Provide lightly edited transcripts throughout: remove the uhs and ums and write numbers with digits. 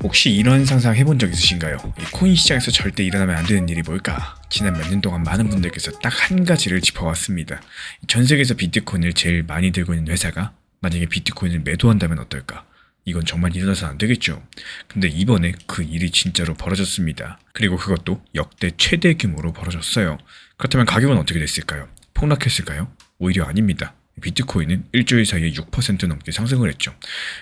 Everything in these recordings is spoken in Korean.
혹시 이런 상상 해본 적 있으신가요? 이 코인 시장에서 절대 일어나면 안 되는 일이 뭘까? 지난 몇 년 동안 많은 분들께서 딱 한 가지를 짚어왔습니다. 전 세계에서 비트코인을 제일 많이 들고 있는 회사가 만약에 비트코인을 매도한다면 어떨까? 이건 정말 일어나서 안 되겠죠. 근데 이번에 그 일이 진짜로 벌어졌습니다. 그리고 그것도 역대 최대 규모로 벌어졌어요. 그렇다면 가격은 어떻게 됐을까요? 폭락했을까요? 오히려 아닙니다. 비트코인은 일주일 사이에 6% 넘게 상승을 했죠.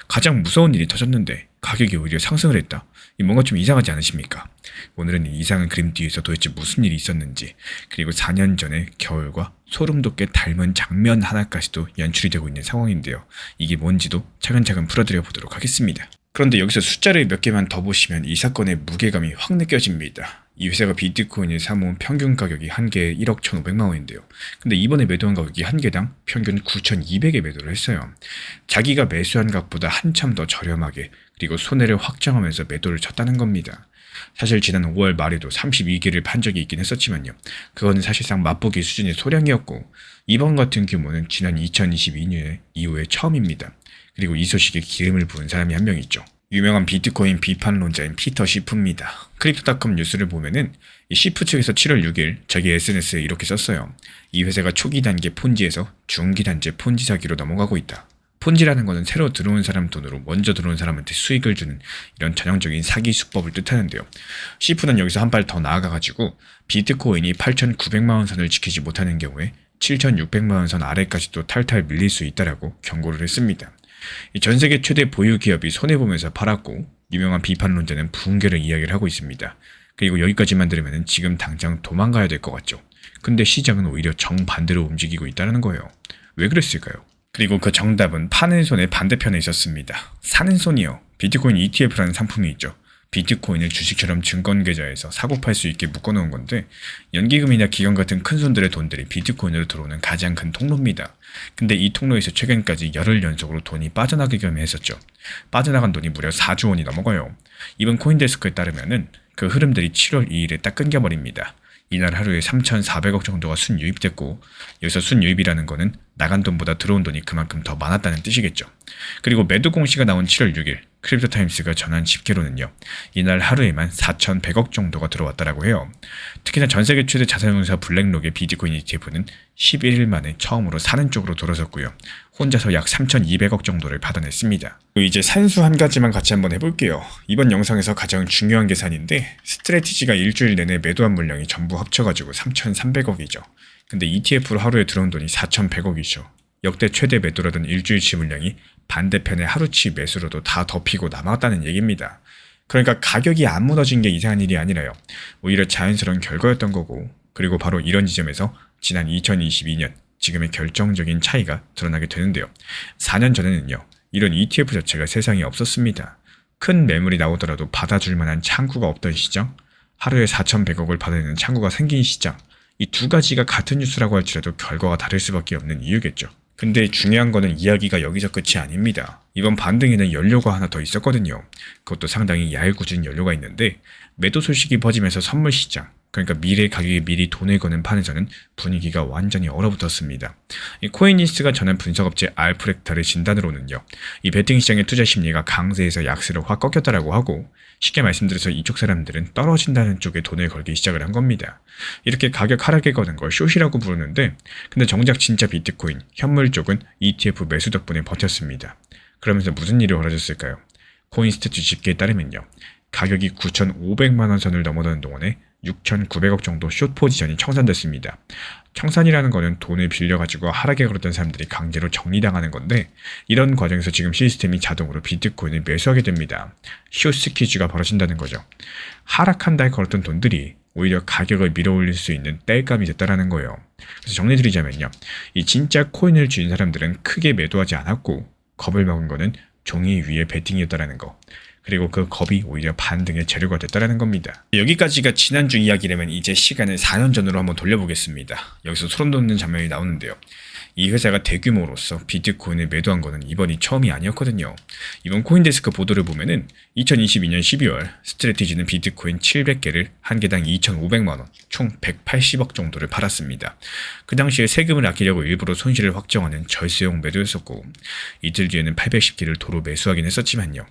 가장 무서운 일이 터졌는데 가격이 오히려 상승을 했다. 뭔가 좀 이상하지 않으십니까? 오늘은 이 이상한 그림 뒤에서 도대체 무슨 일이 있었는지, 그리고 4년 전의 겨울과 소름 돋게 닮은 장면 하나까지도 연출이 되고 있는 상황인데요. 이게 뭔지도 차근차근 풀어드려 보도록 하겠습니다. 그런데 여기서 숫자를 몇 개만 더 보시면 이 사건의 무게감이 확 느껴집니다. 이 회사가 비트코인을 사모은 평균 가격이 한 개에 1억 1,500만 원인데요. 근데 이번에 매도한 가격이 한 개당 평균 9,200에 매도를 했어요. 자기가 매수한 값보다 한참 더 저렴하게, 그리고 손해를 확정하면서 매도를 쳤다는 겁니다. 사실 지난 5월 말에도 32개를 판 적이 있긴 했었지만요. 그거는 사실상 맛보기 수준의 소량이었고, 이번 같은 규모는 지난 2022년 이후에 처음입니다. 그리고 이 소식에 기름을 부은 사람이 한 명 있죠. 유명한 비트코인 비판론자인 피터 시프입니다. 크립토닷컴 뉴스를 보면은 이 시프 측에서 7월 6일 자기 SNS에 이렇게 썼어요. 이 회사가 초기 단계 폰지에서 중기 단계 폰지 사기로 넘어가고 있다. 폰지라는 것은 새로 들어온 사람 돈으로 먼저 들어온 사람한테 수익을 주는 이런 전형적인 사기 수법을 뜻하는데요. 시프는 여기서 한 발 더 나아가가지고 비트코인이 8,900만 원 선을 지키지 못하는 경우에 7,600만 원 선 아래까지도 탈탈 밀릴 수 있다라고 경고를 했습니다. 전 세계 최대 보유 기업이 손해보면서 팔았고, 유명한 비판론자는 붕괴를 이야기를 하고 있습니다. 그리고 여기까지만 들으면 지금 당장 도망가야 될 것 같죠. 근데 시장은 오히려 정반대로 움직이고 있다는 거예요. 왜 그랬을까요? 그리고 그 정답은 파는 손의 반대편에 있었습니다. 사는 손이요. 비트코인 ETF라는 상품이 있죠. 비트코인을 주식처럼 증권 계좌에서 사고 팔 수 있게 묶어놓은 건데, 연기금이나 기관 같은 큰 손들의 돈들이 비트코인으로 들어오는 가장 큰 통로입니다. 근데 이 통로에서 최근까지 열흘 연속으로 돈이 빠져나가기만 했었죠. 빠져나간 돈이 무려 4조 원이 넘어가요. 이번 코인데스크에 따르면은 그 흐름들이 7월 2일에 딱 끊겨버립니다. 이날 하루에 3,400억 정도가 순유입됐고, 여기서 순유입이라는 거는 나간 돈보다 들어온 돈이 그만큼 더 많았다는 뜻이겠죠. 그리고 매도 공시가 나온 7월 6일 크립토타임스가 전한 집계로는요, 이날 하루에만 4,100억 정도가 들어왔다라고 해요. 특히나 전 세계 최대 자산운용사 블랙록의 비트코인 ETF는 11일 만에 처음으로 사는 쪽으로 돌아섰고요. 혼자서 약 3,200억 정도를 받아냈습니다. 이제 산수 한 가지만 같이 한번 해볼게요. 이번 영상에서 가장 중요한 계산인데, 스트레티지가 일주일 내내 매도한 물량이 전부 합쳐가지고 3,300억이죠. 근데 ETF로 하루에 들어온 돈이 4,100억이죠. 역대 최대 매도라던 일주일치 물량이 반대편의 하루치 매수로도 다 덮이고 남았다는 얘기입니다. 그러니까 가격이 안 무너진 게 이상한 일이 아니라요. 오히려 자연스러운 결과였던 거고, 그리고 바로 이런 지점에서 지난 2022년 지금의 결정적인 차이가 드러나게 되는데요. 4년 전에는요, 이런 ETF 자체가 세상에 없었습니다. 큰 매물이 나오더라도 받아줄 만한 창구가 없던 시장, 하루에 4,100억을 받아내는 창구가 생긴 시장, 이 두 가지가 같은 뉴스라고 할지라도 결과가 다를 수밖에 없는 이유겠죠. 근데 중요한 거는 이야기가 여기서 끝이 아닙니다. 이번 반등에는 연료가 하나 더 있었거든요. 그것도 상당히 얄궂은 연료가 있는데, 매도 소식이 퍼지면서 선물 시장, 그러니까 미래 가격에 미리 돈을 거는 판에서는 분위기가 완전히 얼어붙었습니다. 이 코인니스트가 전한 분석업체 알프렉타르 진단으로는요, 이 베팅 시장의 투자 심리가 강세에서 약세로 확 꺾였다라고 하고, 쉽게 말씀드려서 이쪽 사람들은 떨어진다는 쪽에 돈을 걸기 시작을 한 겁니다. 이렇게 가격 하락에 거는 걸 숏이라고 부르는데, 근데 정작 진짜 비트코인, 현물 쪽은 ETF 매수 덕분에 버텼습니다. 그러면서 무슨 일이 벌어졌을까요? 코인스태튜 집계에 따르면요, 가격이 9,500만 원 선을 넘어가는 동안에 6,900억 정도 숏 포지션이 청산됐습니다. 청산이라는 거는 돈을 빌려가지고 하락에 걸었던 사람들이 강제로 정리당하는 건데, 이런 과정에서 지금 시스템이 자동으로 비트코인을 매수하게 됩니다. 숏 스퀴즈가 벌어진다는 거죠. 하락한다에 걸었던 돈들이 오히려 가격을 밀어올릴 수 있는 땔감이 됐다라는 거예요. 그래서 정리드리자면요, 이 진짜 코인을 쥐인 사람들은 크게 매도하지 않았고, 겁을 먹은 거는 종이 위에 베팅이었다라는 거. 그리고 그 겁이 오히려 반등의 재료가 됐다라는 겁니다. 여기까지가 지난주 이야기라면 이제 시간을 4년 전으로 한번 돌려보겠습니다. 여기서 소름 돋는 장면이 나오는데요. 이 회사가 대규모로서 비트코인을 매도한 거는 이번이 처음이 아니었거든요. 이번 코인데스크 보도를 보면은 2022년 12월 스트래티지는 비트코인 700개를 한 개당 2,500만 원, 총 180억 정도를 팔았습니다. 그 당시에 세금을 아끼려고 일부러 손실을 확정하는 절세용 매도였었고, 이틀 뒤에는 810개를 도로 매수하긴 했었지만요.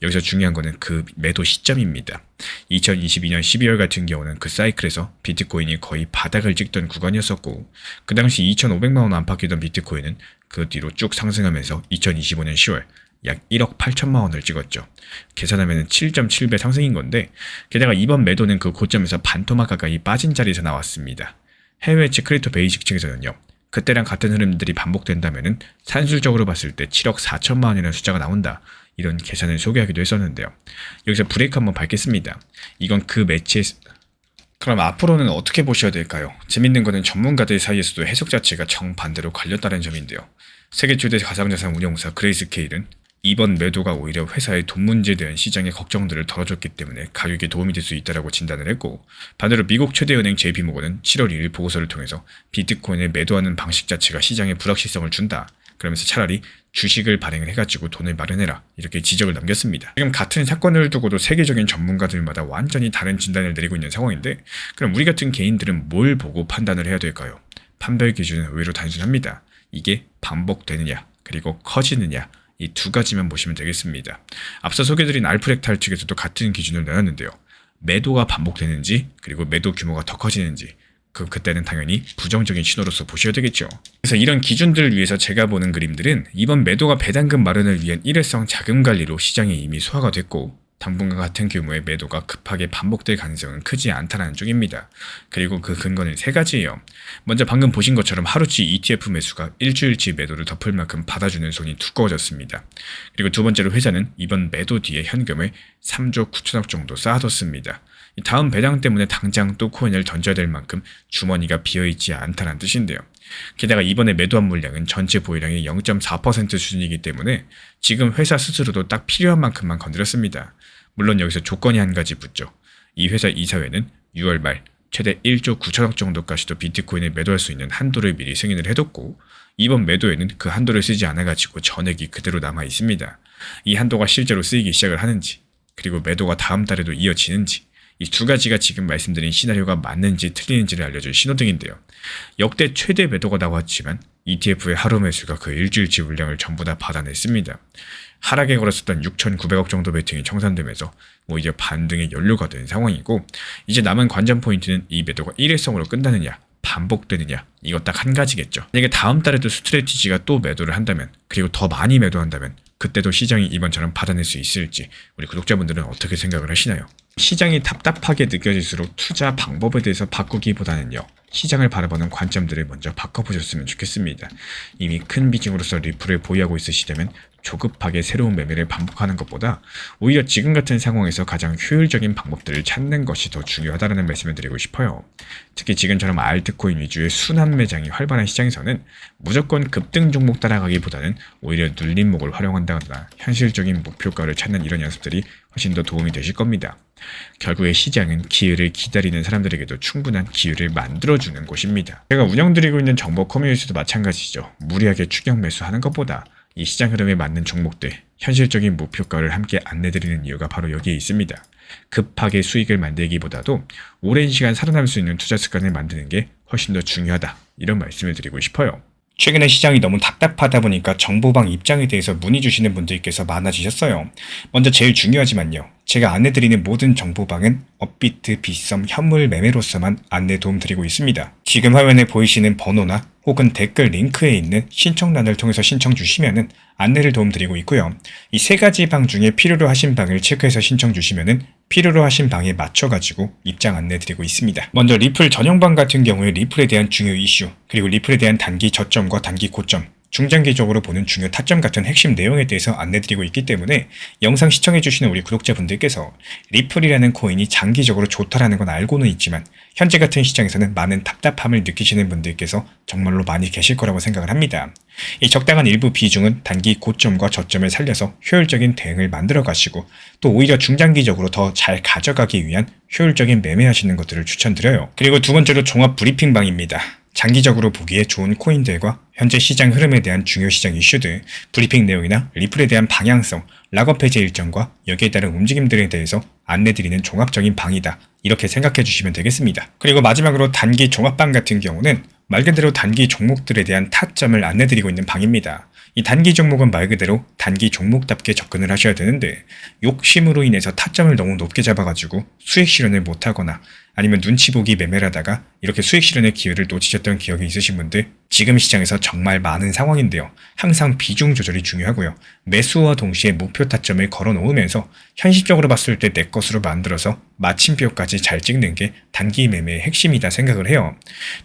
여기서 중요한 거는 그 매도 시점입니다. 2022년 12월 같은 경우는 그 사이클에서 비트코인이 거의 바닥을 찍던 구간이었었고, 그 당시 2,500만 원 안팎이던 비트코인은 그 뒤로 쭉 상승하면서 2025년 10월 약 1억 8천만 원을 찍었죠. 계산하면 7.7배 상승인 건데, 게다가 이번 매도는 그 고점에서 반토막 가까이 빠진 자리에서 나왔습니다. 해외 측 크립토 베이직 측에서는요, 그때랑 같은 흐름들이 반복된다면 산술적으로 봤을 때 7억 4천만 원이라는 숫자가 나온다, 이런 계산을 소개하기도 했었는데요. 여기서 브레이크 한번 밟겠습니다. 이건 그 매체에 그럼 앞으로는 어떻게 보셔야 될까요? 재밌는 거는 전문가들 사이에서도 해석 자체가 정반대로 갈렸다는 점인데요. 세계 최대 가상자산 운용사 그레이스케일은 이번 매도가 오히려 회사의 돈 문제에 대한 시장의 걱정들을 덜어줬기 때문에 가격에 도움이 될 수 있다고 진단을 했고, 반대로 미국 최대 은행 JP모건은 7월 1일 보고서를 통해서 비트코인을 매도하는 방식 자체가 시장에 불확실성을 준다, 그러면서 차라리 주식을 발행을 해가지고 돈을 마련해라, 이렇게 지적을 남겼습니다. 지금 같은 사건을 두고도 세계적인 전문가들마다 완전히 다른 진단을 내리고 있는 상황인데, 그럼 우리 같은 개인들은 뭘 보고 판단을 해야 될까요? 판별 기준은 의외로 단순합니다. 이게 반복되느냐, 그리고 커지느냐, 이 두 가지만 보시면 되겠습니다. 앞서 소개드린 알프렉탈 측에서도 같은 기준을 내놨는데요. 매도가 반복되는지, 그리고 매도 규모가 더 커지는지, 그때는 당연히 부정적인 신호로서 보셔야 되겠죠. 그래서 이런 기준들을 위해서 제가 보는 그림들은 이번 매도가 배당금 마련을 위한 일회성 자금 관리로 시장에 이미 소화가 됐고, 당분간 같은 규모의 매도가 급하게 반복될 가능성은 크지 않다는 쪽입니다. 그리고 그 근거는 세 가지예요. 먼저 방금 보신 것처럼 하루치 ETF 매수가 일주일치 매도를 덮을 만큼 받아주는 손이 두꺼워졌습니다. 그리고 두 번째로 회사는 이번 매도 뒤에 현금을 3조 9천억 정도 쌓아뒀습니다. 다음 배당 때문에 당장 또 코인을 던져야 될 만큼 주머니가 비어있지 않다는 뜻인데요. 게다가 이번에 매도한 물량은 전체 보유량의 0.4% 수준이기 때문에 지금 회사 스스로도 딱 필요한 만큼만 건드렸습니다. 물론 여기서 조건이 한 가지 붙죠. 이 회사 이사회는 6월 말 최대 1조 9천억 정도까지도 비트코인을 매도할 수 있는 한도를 미리 승인을 해뒀고, 이번 매도에는 그 한도를 쓰지 않아가지고 전액이 그대로 남아 있습니다. 이 한도가 실제로 쓰이기 시작을 하는지, 그리고 매도가 다음 달에도 이어지는지, 이 두 가지가 지금 말씀드린 시나리오가 맞는지 틀리는지를 알려줄 신호등인데요. 역대 최대 매도가 나왔지만 ETF의 하루 매수가 그 일주일치 물량을 전부 다 받아냈습니다. 하락에 걸었었던 6,900억 정도 베팅이 청산되면서 오히려 반등의 연료가 된 상황이고, 이제 남은 관전 포인트는 이 매도가 일회성으로 끝나느냐, 반복되느냐, 이거 딱 한 가지겠죠. 만약에 다음 달에도 스트래티지가 또 매도를 한다면, 그리고 더 많이 매도한다면 그때도 시장이 이번처럼 받아낼 수 있을지 우리 구독자분들은 어떻게 생각을 하시나요? 시장이 답답하게 느껴질수록 투자 방법에 대해서 바꾸기보다는요, 시장을 바라보는 관점들을 먼저 바꿔보셨으면 좋겠습니다. 이미 큰 비중으로서 리플을 보유하고 있으시다면 조급하게 새로운 매매를 반복하는 것보다 오히려 지금 같은 상황에서 가장 효율적인 방법들을 찾는 것이 더 중요하다는 말씀을 드리고 싶어요. 특히 지금처럼 알트코인 위주의 순환 매장이 활발한 시장에서는 무조건 급등 종목 따라가기보다는 오히려 눌림목을 활용한다거나 현실적인 목표가를 찾는 이런 연습들이 훨씬 더 도움이 되실 겁니다. 결국에 시장은 기회를 기다리는 사람들에게도 충분한 기회를 만들어주는 곳입니다. 제가 운영드리고 있는 정보 커뮤니티도 마찬가지죠. 무리하게 추격 매수하는 것보다 이 시장 흐름에 맞는 종목들, 현실적인 목표가를 함께 안내드리는 이유가 바로 여기에 있습니다. 급하게 수익을 만들기보다도 오랜 시간 살아남을 수 있는 투자 습관을 만드는 게 훨씬 더 중요하다, 이런 말씀을 드리고 싶어요. 최근에 시장이 너무 답답하다 보니까 정보방 입장에 대해서 문의 주시는 분들께서 많아지셨어요. 먼저 제일 중요하지만요, 제가 안내드리는 모든 정보방은 업비트, 빗썸, 현물 매매로서만 안내 도움 드리고 있습니다. 지금 화면에 보이시는 번호나 혹은 댓글 링크에 있는 신청란을 통해서 신청 주시면은 안내를 도움 드리고 있고요. 이 세 가지 방 중에 필요로 하신 방을 체크해서 신청 주시면은 필요로 하신 방에 맞춰가지고 입장 안내 드리고 있습니다. 먼저 리플 전용방 같은 경우에 리플에 대한 중요 이슈, 그리고 리플에 대한 단기 저점과 단기 고점, 중장기적으로 보는 중요 타점 같은 핵심 내용에 대해서 안내드리고 있기 때문에 영상 시청해주시는 우리 구독자분들께서 리플이라는 코인이 장기적으로 좋다라는 건 알고는 있지만 현재 같은 시장에서는 많은 답답함을 느끼시는 분들께서 정말로 많이 계실 거라고 생각을 합니다. 이 적당한 일부 비중은 단기 고점과 저점을 살려서 효율적인 대응을 만들어 가시고, 또 오히려 중장기적으로 더 잘 가져가기 위한 효율적인 매매하시는 것들을 추천드려요. 그리고 두 번째로 종합 브리핑방입니다. 장기적으로 보기에 좋은 코인들과 현재 시장 흐름에 대한 중요 시장 이슈들, 브리핑 내용이나 리플에 대한 방향성, 락업 해제 일정과 여기에 따른 움직임들에 대해서 안내드리는 종합적인 방이다. 이렇게 생각해 주시면 되겠습니다. 그리고 마지막으로 단기 종합방 같은 경우는 말 그대로 단기 종목들에 대한 타점을 안내드리고 있는 방입니다. 이 단기 종목은 말 그대로 단기 종목답게 접근을 하셔야 되는데 욕심으로 인해서 타점을 너무 높게 잡아가지고 수익 실현을 못하거나 아니면 눈치 보기 매매를 하다가 이렇게 수익 실현의 기회를 놓치셨던 기억이 있으신 분들 지금 시장에서 정말 많은 상황인데요. 항상 비중 조절이 중요하고요. 매수와 동시에 목표 타점을 걸어 놓으면서 현실적으로 봤을 때 내 것으로 만들어서 마침표까지 잘 찍는 게 단기 매매의 핵심이다 생각을 해요.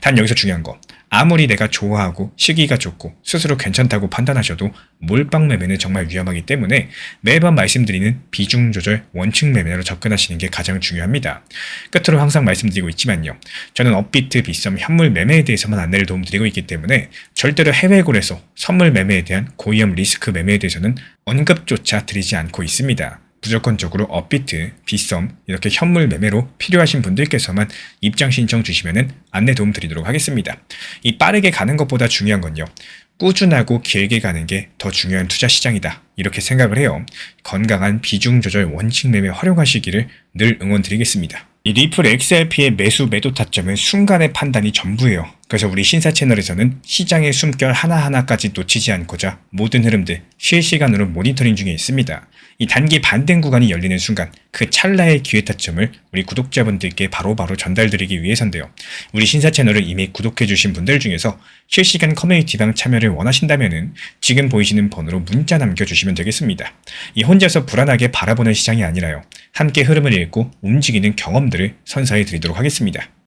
단 여기서 중요한 거. 아무리 내가 좋아하고 시기가 좋고 스스로 괜찮다고 판단하셔도 몰빵 매매는 정말 위험하기 때문에 매번 말씀드리는 비중 조절 원칙 매매로 접근하시는 게 가장 중요합니다. 끝으로 항상 말씀드리고 있지만요. 저는 업비트, 빗썸, 현물 매매에 대해서만 안내를 도움드리고 있기 때문에 절대로 해외골에서 선물 매매에 대한 고위험 리스크 매매에 대해서는 언급조차 드리지 않고 있습니다. 무조건적으로 업비트, 빗썸, 이렇게 현물 매매로 필요하신 분들께서만 입장 신청 주시면 안내 도움 드리도록 하겠습니다. 이 빠르게 가는 것보다 중요한 건요. 꾸준하고 길게 가는 게 더 중요한 투자 시장이다. 이렇게 생각을 해요. 건강한 비중 조절 원칙 매매 활용하시기를 늘 응원드리겠습니다. 이 리플 XRP의 매수 매도 타점은 순간의 판단이 전부예요. 그래서 우리 신사 채널에서는 시장의 숨결 하나하나까지 놓치지 않고자 모든 흐름들 실시간으로 모니터링 중에 있습니다. 이 단기 반등 구간이 열리는 순간 그 찰나의 기회 타점을 우리 구독자분들께 바로바로 전달드리기 위해서인데요. 우리 신사 채널을 이미 구독해주신 분들 중에서 실시간 커뮤니티방 참여를 원하신다면 지금 보이시는 번호로 문자 남겨주시면 되겠습니다. 이 혼자서 불안하게 바라보는 시장이 아니라요. 함께 흐름을 읽고 움직이는 경험들을 선사해 드리도록 하겠습니다.